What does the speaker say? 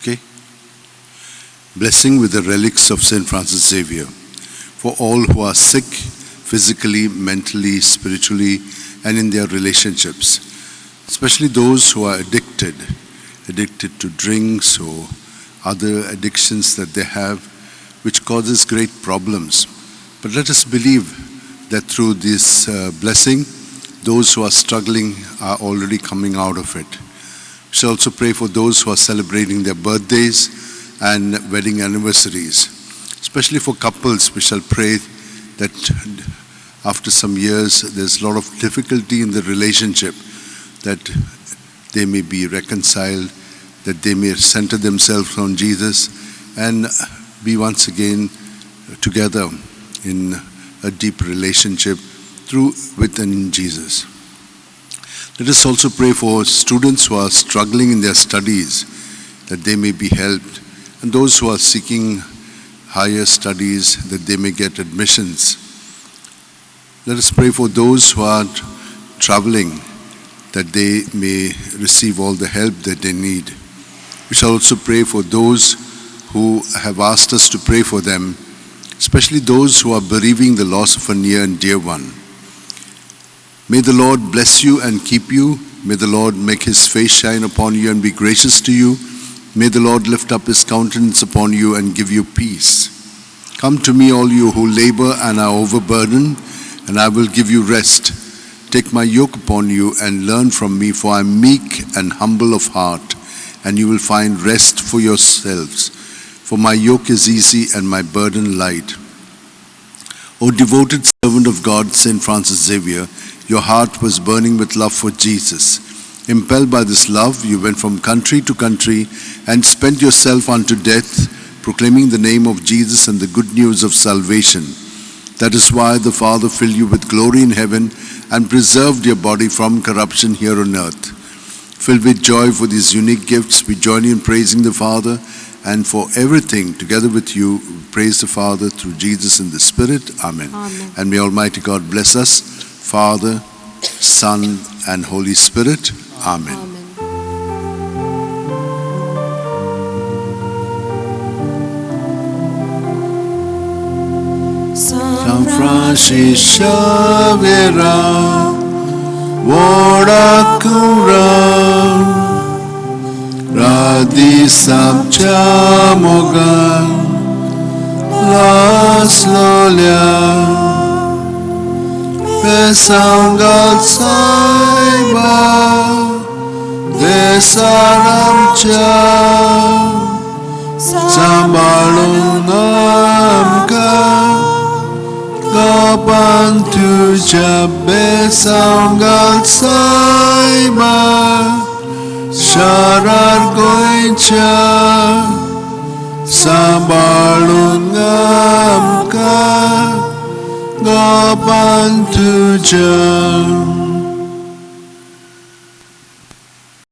Okay. Blessing with the relics of St. Francis Xavier for all who are sick physically, mentally, spiritually, and in their relationships, especially those who are addicted to drinks or other addictions that they have, which causes great problems. But let us believe that through this blessing, those who are struggling are already coming out of it. We shall also pray for those who are celebrating their birthdays and wedding anniversaries. Especially for couples, we shall pray that after some years, there's a lot of difficulty in the relationship, that they may be reconciled, that they may center themselves on Jesus and be once again together in a deep relationship with and in Jesus. Let us also pray for students who are struggling in their studies, that they may be helped, and those who are seeking higher studies, that they may get admissions. Let us pray for those who are traveling, that they may receive all the help that they need. We shall also pray for those who have asked us to pray for them, especially those who are bereaving the loss of a near and dear one. May the Lord bless you and keep you. May the Lord make his face shine upon you and be gracious to you. May the Lord lift up his countenance upon you and give you peace. Come to me, all you who labor and are overburdened, and I will give you rest. Take my yoke upon you and learn from me, for I am meek and humble of heart, and you will find rest for yourselves. For my yoke is easy and my burden light. O devoted servant of God, St. Francis Xavier, your heart was burning with love for Jesus. Impelled by this love, you went from country to country and spent yourself unto death, proclaiming the name of Jesus and the good news of salvation. That is why the Father filled you with glory in heaven and preserved your body from corruption here on earth. Filled with joy for these unique gifts, we join you in praising the Father, and for everything, together with you, we praise the Father through Jesus in the Spirit. Amen. Amen. And may Almighty God bless us, Father, Son, and Holy Spirit. Amen. Amen. San Francis Xavier, Vodacura, Radhi Sabcha Mogan, Las Lolia. Pesangal Saiba Desaramcha Sambalunamka Gabantuja Besangal Saiba Sharar Goincha Sambalunamka Gabantuja